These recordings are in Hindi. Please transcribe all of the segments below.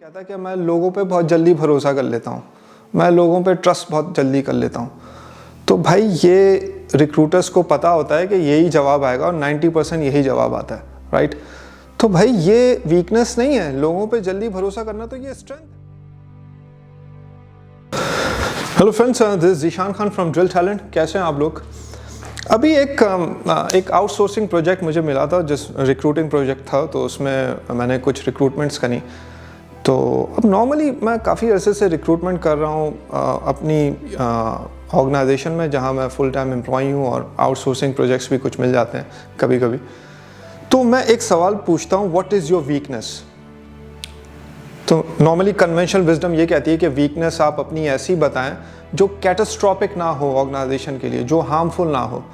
कहता है कि मैं लोगों पे बहुत जल्दी भरोसा कर लेता हूँ, मैं लोगों पे ट्रस्ट बहुत जल्दी कर लेता हूँ। तो भाई ये रिक्रूटर्स को पता होता है कि यही जवाब आएगा और 90% यही जवाब आता है, राइट। तो भाई ये वीकनेस नहीं है, लोगों पे जल्दी भरोसा करना तो ये स्ट्रेंथ है। Hello friends, this is Zeeshan Khan from drill talent. कैसे हैं आप लोग? अभी एक आउटसोर्सिंग प्रोजेक्ट मुझे मिला था, जिस रिक्रूटिंग प्रोजेक्ट था, तो उसमें मैंने कुछ रिक्रूटमेंट्स करी। तो अब नॉर्मली मैं काफ़ी अरसे से रिक्रूटमेंट कर रहा हूँ अपनी ऑर्गेनाइजेशन में, जहाँ मैं फुल टाइम एम्प्लॉई हूँ, और आउटसोर्सिंग प्रोजेक्ट्स भी कुछ मिल जाते हैं कभी कभी। तो मैं एक सवाल पूछता हूँ, व्हाट इज़ योर वीकनेस? तो नॉर्मली कन्वेंशनल विजडम ये कहती है कि वीकनेस आप अपनी ऐसी बताएं जो कैटास्ट्रोफिक ना हो ऑर्गेनाइजेशन के लिए, जो हार्मफुल ना हो।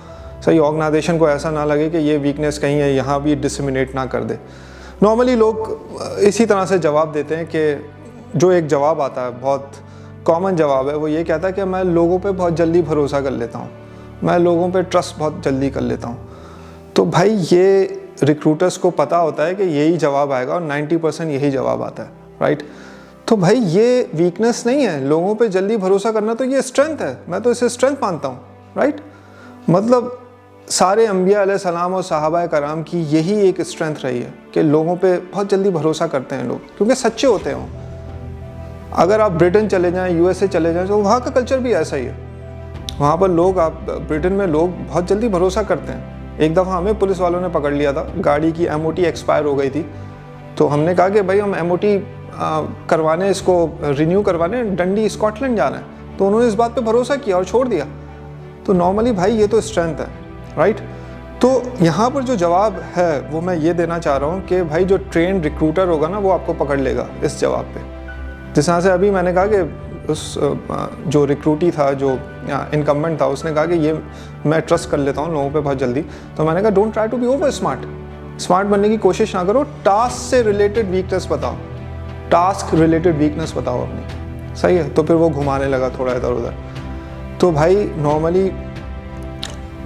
सही, ऑर्गेनाइजेशन को ऐसा ना लगे कि ये वीकनेस कहीं है, यहाँ भी डिसमिनेट ना कर दे। नॉर्मली लोग इसी तरह से जवाब देते हैं कि जो एक जवाब आता है, बहुत कॉमन जवाब है, वो ये कहता है कि मैं लोगों पे बहुत जल्दी भरोसा कर लेता हूँ, मैं लोगों पे ट्रस्ट बहुत जल्दी कर लेता हूँ। तो भाई ये रिक्रूटर्स को पता होता है कि यही जवाब आएगा और 90% यही जवाब आता है, राइट। तो भाई ये वीकनेस नहीं है, लोगों पे जल्दी भरोसा करना तो ये स्ट्रेंथ है। मैं तो इसे स्ट्रेंथ मानता हूँ, राइट। मतलब सारे अंबिया अलैहिस्सलाम और सहाबा कराम की यही एक स्ट्रेंथ रही है कि लोगों पे बहुत जल्दी भरोसा करते हैं लोग, क्योंकि सच्चे होते हैं। अगर आप ब्रिटेन चले जाएं, यूएसए चले जाएं, तो वहाँ का कल्चर भी ऐसा ही है। वहाँ पर लोग, आप ब्रिटेन में लोग बहुत जल्दी भरोसा करते हैं। एक दफ़ा हमें पुलिस वालों ने पकड़ लिया था, गाड़ी की MOT एक्सपायर हो गई थी। तो हमने कहा कि भाई हम MOT करवाने, इसको रिन्यू करवाने डंडी स्कॉटलैंड जाना है। तो उन्होंने इस बात पे भरोसा किया और छोड़ दिया। तो नॉर्मली भाई ये तो स्ट्रेंथ है, राइट। तो यहाँ पर जो जवाब है वो मैं ये देना चाह रहा हूँ कि भाई जो ट्रेन रिक्रूटर होगा ना, वो आपको पकड़ लेगा इस जवाब पे। जिस तरह से अभी मैंने कहा कि उस जो रिक्रूटी था, जो इनकम्बेंट था, उसने कहा कि ये मैं ट्रस्ट कर लेता हूँ लोगों पे बहुत जल्दी। तो मैंने कहा don't try to be over smart बनने की कोशिश ना करो, टास्क से रिलेटेड वीकनेस बताओ, टास्क रिलेटेड वीकनेस बताओ अपनी। सही है। तो फिर वो घुमाने लगा थोड़ा इधर उधर। तो भाई नॉर्मली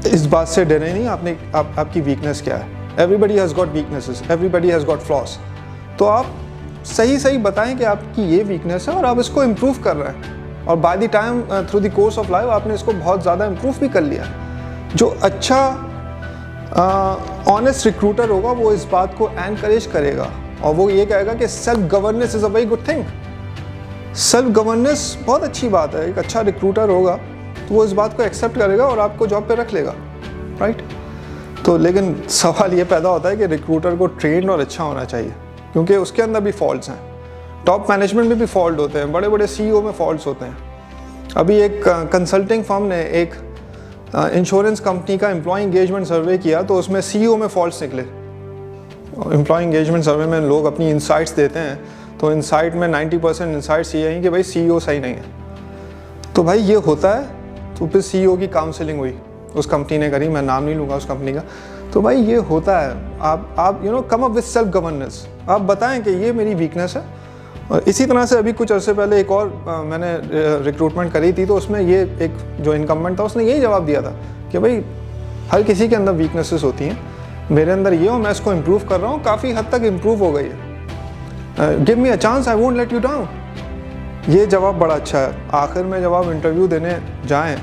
इस बात से डरे नहीं आपने, आपकी वीकनेस क्या है। Everybody has got weaknesses, everybody has got floss. तो आप सही बताएं कि आपकी ये वीकनेस है और आप इसको इम्प्रूव कर रहे हैं, और by the time through the course of life आपने इसको बहुत ज़्यादा इम्प्रूव भी कर लिया। जो अच्छा ऑनेस्ट रिक्रूटर होगा वो इस बात को एनकरेज करेगा, और वो ये कहेगा कि self governance is a very good thing. Self governance बहुत अच्छी बात है। एक अच्छा रिक्रूटर होगा तो वो इस बात को एक्सेप्ट करेगा और आपको जॉब पे रख लेगा, राइट। तो लेकिन सवाल ये पैदा होता है कि रिक्रूटर को ट्रेंड और अच्छा होना चाहिए, क्योंकि उसके अंदर भी फॉल्ट्स हैं। टॉप मैनेजमेंट में भी फॉल्ट होते हैं, बड़े बड़े CEO में फॉल्ट्स होते हैं। अभी एक कंसल्टिंग फर्म ने एक इंश्योरेंस कंपनी का एम्प्लॉय इंगेजमेंट सर्वे किया, तो उसमें CEO में फॉल्ट्स निकले। एम्प्लॉय इंगेजमेंट सर्वे में लोग अपनी इंसाइट्स देते हैं, तो इंसाइट में 90% इंसाइट्स ये हैं कि भाई CEO सही नहीं है। तो भाई ये होता है। तो फिर CEO की काउंसलिंग हुई, उस कंपनी ने करी, मैं नाम नहीं लूँगा उस कंपनी का। तो भाई ये होता है। आप come up with self governance, आप बताएं कि ये मेरी वीकनेस है। और इसी तरह से अभी कुछ अर्से पहले एक और मैंने रिक्रूटमेंट करी थी, तो उसमें ये एक जो इनकम्बेंट था, उसने यही जवाब दिया था कि भाई हर किसी के अंदर वीकनेसेस होती हैं, मेरे अंदर ये हो, मैं इसको इम्प्रूव कर रहा हूँ, काफ़ी हद तक इम्प्रूव हो गई है। Give me a chance, I won't let you down. ये जवाब बड़ा अच्छा है। आखिर में जब आप इंटरव्यू देने जाएं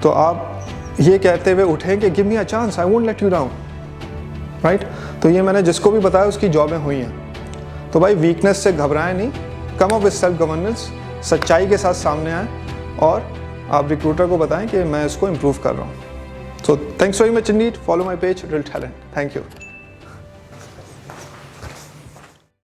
तो आप ये कहते हुए उठें कि give me a chance, I won't let you down, right. तो ये मैंने जिसको भी बताया उसकी जॉबें हुई हैं। तो भाई वीकनेस से घबराएं नहीं, come up with self governance, सच्चाई के साथ सामने आएँ और आप रिक्रूटर को बताएं कि मैं इसको इम्प्रूव कर रहा हूँ। So thanks very much Indeed, follow my page drill talent. Thank you.